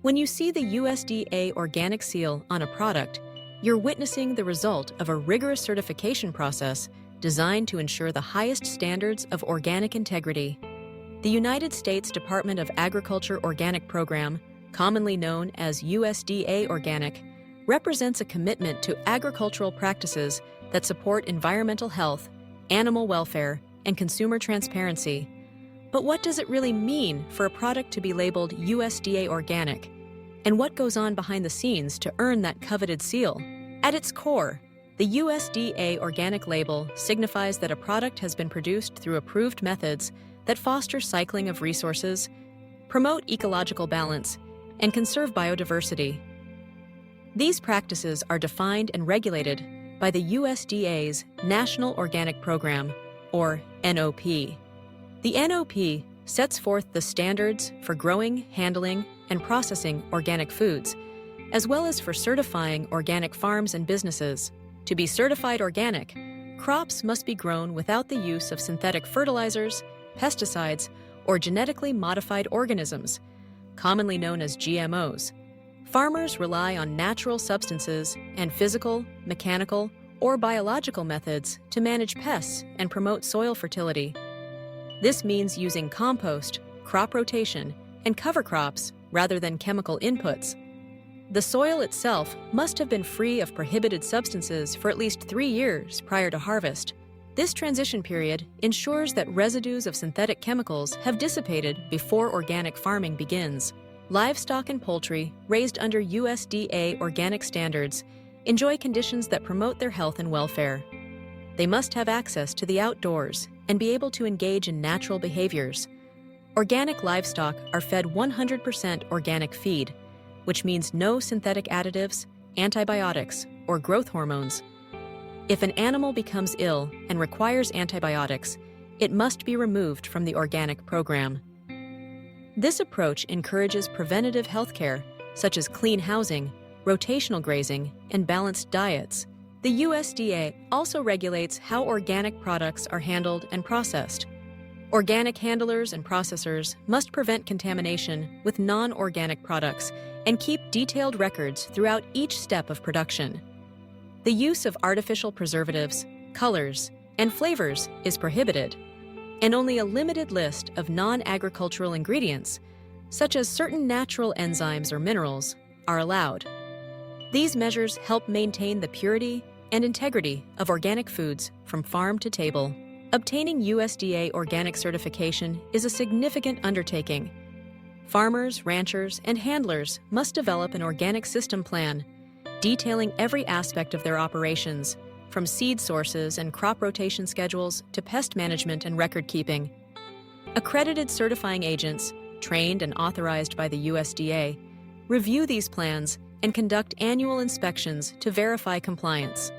When you see the USDA organic seal on a product, you're witnessing the result of a rigorous certification process designed to ensure the highest standards of organic integrity. The United States Department of Agriculture Organic Program, commonly known as USDA Organic, represents a commitment to agricultural practices that support environmental health, animal welfare, and consumer transparency. But what does it really mean for a product to be labeled USDA Organic? And what goes on behind the scenes to earn that coveted seal? At its core, the USDA Organic label signifies that a product has been produced through approved methods that foster cycling of resources, promote ecological balance, and conserve biodiversity. These practices are defined and regulated by the USDA's National Organic Program, or NOP. The NOP sets forth the standards for growing, handling, and processing organic foods, as well as for certifying organic farms and businesses. To be certified organic, crops must be grown without the use of synthetic fertilizers, pesticides, or genetically modified organisms, commonly known as GMOs. Farmers rely on natural substances and physical, mechanical, or biological methods to manage pests and promote soil fertility. This means using compost, crop rotation, and cover crops rather than chemical inputs. The soil itself must have been free of prohibited substances for at least 3 years prior to harvest. This transition period ensures that residues of synthetic chemicals have dissipated before organic farming begins. Livestock and poultry raised under USDA organic standards enjoy conditions that promote their health and welfare. They must have access to the outdoors and be able to engage in natural behaviors. Organic livestock are fed 100% organic feed, which means no synthetic additives, antibiotics, or growth hormones. If an animal becomes ill and requires antibiotics, it must be removed from the organic program. This approach encourages preventative health care, such as clean housing, rotational grazing, and balanced diets. The USDA also regulates how organic products are handled and processed. Organic handlers and processors must prevent contamination with non-organic products and keep detailed records throughout each step of production. The use of artificial preservatives, colors, and flavors is prohibited, and only a limited list of non-agricultural ingredients, such as certain natural enzymes or minerals, are allowed. These measures help maintain the purity and integrity of organic foods from farm to table. Obtaining USDA organic certification is a significant undertaking. Farmers, ranchers, and handlers must develop an organic system plan, detailing every aspect of their operations, from seed sources and crop rotation schedules to pest management and record keeping. Accredited certifying agents, trained and authorized by the USDA, review these plans and conduct annual inspections to verify compliance.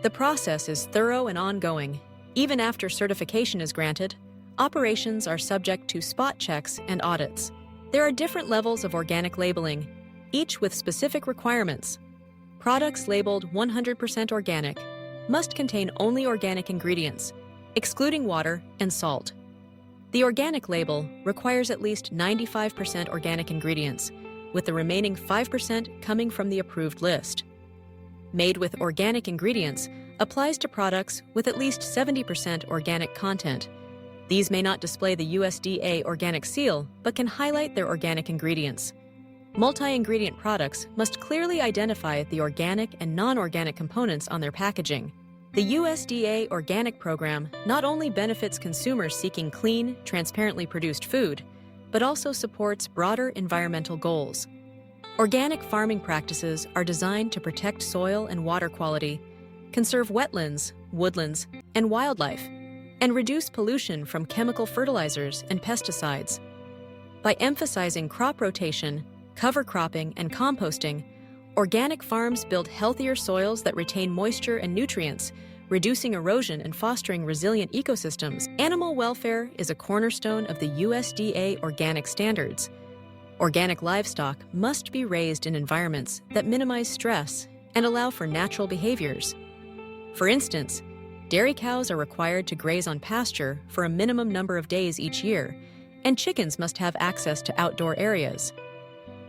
The process is thorough and ongoing. Even after certification is granted, operations are subject to spot checks and audits. There are different levels of organic labeling, each with specific requirements. Products labeled 100% organic must contain only organic ingredients, excluding water and salt. The organic label requires at least 95% organic ingredients, with the remaining 5% coming from the approved list. Made with organic ingredients applies to products with at least 70% organic content. These may not display the USDA organic seal, but can highlight their organic ingredients. Multi-ingredient products must clearly identify the organic and non-organic components on their packaging. The USDA Organic Program not only benefits consumers seeking clean, transparently produced food, but also supports broader environmental goals. Organic farming practices are designed to protect soil and water quality, conserve wetlands, woodlands, and wildlife, and reduce pollution from chemical fertilizers and pesticides. By emphasizing crop rotation, cover cropping, and composting, organic farms build healthier soils that retain moisture and nutrients, reducing erosion and fostering resilient ecosystems. Animal welfare is a cornerstone of the USDA organic standards. Organic livestock must be raised in environments that minimize stress and allow for natural behaviors. For instance, dairy cows are required to graze on pasture for a minimum number of days each year, and chickens must have access to outdoor areas.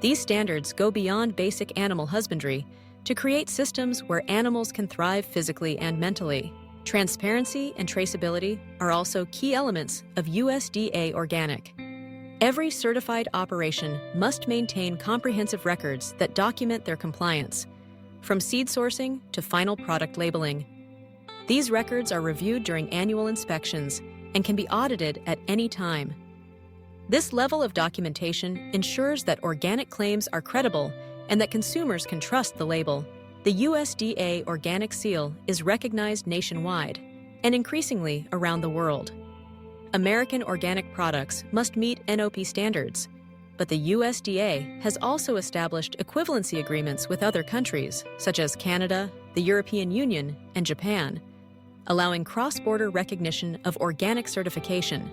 These standards go beyond basic animal husbandry to create systems where animals can thrive physically and mentally. Transparency and traceability are also key elements of USDA Organic. Every certified operation must maintain comprehensive records that document their compliance, from seed sourcing to final product labeling. These records are reviewed during annual inspections and can be audited at any time. This level of documentation ensures that organic claims are credible and that consumers can trust the label. The USDA Organic Seal is recognized nationwide and increasingly around the world. American organic products must meet NOP standards, but the USDA has also established equivalency agreements with other countries, such as Canada, the European Union, and Japan, allowing cross-border recognition of organic certification.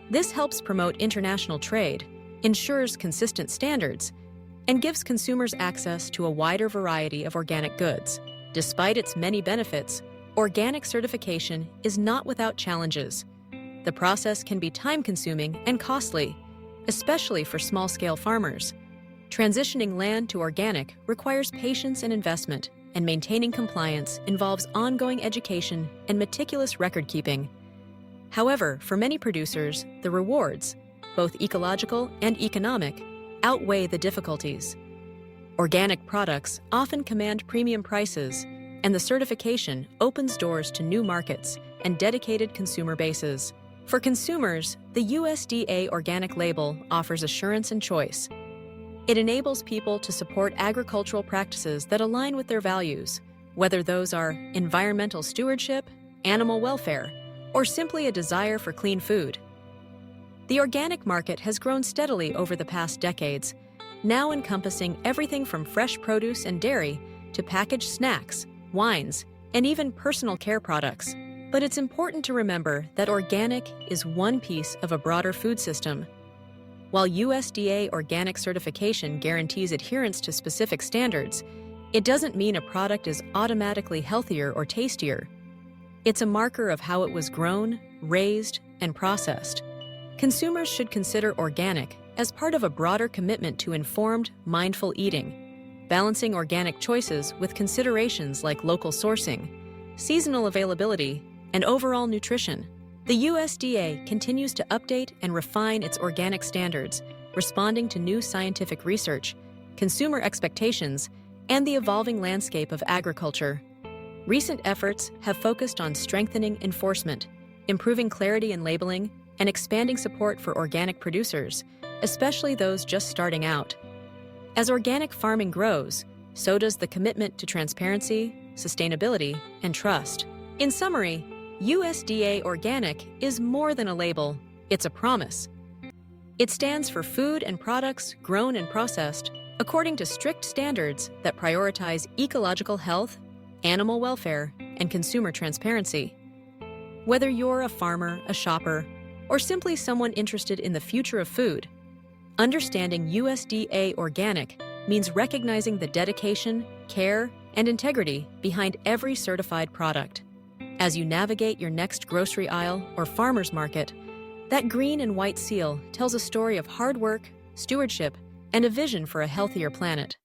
This helps promote international trade, ensures consistent standards, and gives consumers access to a wider variety of organic goods. Despite its many benefits, organic certification is not without challenges. The process can be time-consuming and costly, especially for small-scale farmers. Transitioning land to organic requires patience and investment, and maintaining compliance involves ongoing education and meticulous record-keeping. However, for many producers, the rewards, both ecological and economic, outweigh the difficulties. Organic products often command premium prices, and the certification opens doors to new markets and dedicated consumer bases. For consumers, the USDA Organic label offers assurance and choice. It enables people to support agricultural practices that align with their values, whether those are environmental stewardship, animal welfare, or simply a desire for clean food. The organic market has grown steadily over the past decades, now encompassing everything from fresh produce and dairy to packaged snacks, wines, and even personal care products. But it's important to remember that organic is one piece of a broader food system. While USDA Organic certification guarantees adherence to specific standards, it doesn't mean a product is automatically healthier or tastier. It's a marker of how it was grown, raised, and processed. Consumers should consider organic as part of a broader commitment to informed, mindful eating, balancing organic choices with considerations like local sourcing, seasonal availability, and overall nutrition. The USDA continues to update and refine its organic standards, responding to new scientific research, consumer expectations, and the evolving landscape of agriculture. Recent efforts have focused on strengthening enforcement, improving clarity in labeling, and expanding support for organic producers, especially those just starting out. As organic farming grows, so does the commitment to transparency, sustainability, and trust. In summary, USDA Organic is more than a label, it's a promise. It stands for food and products grown and processed according to strict standards that prioritize ecological health, animal welfare, and consumer transparency. Whether you're a farmer, a shopper, or simply someone interested in the future of food, understanding USDA Organic means recognizing the dedication, care, and integrity behind every certified product. As you navigate your next grocery aisle or farmer's market, that green and white seal tells a story of hard work, stewardship, and a vision for a healthier planet.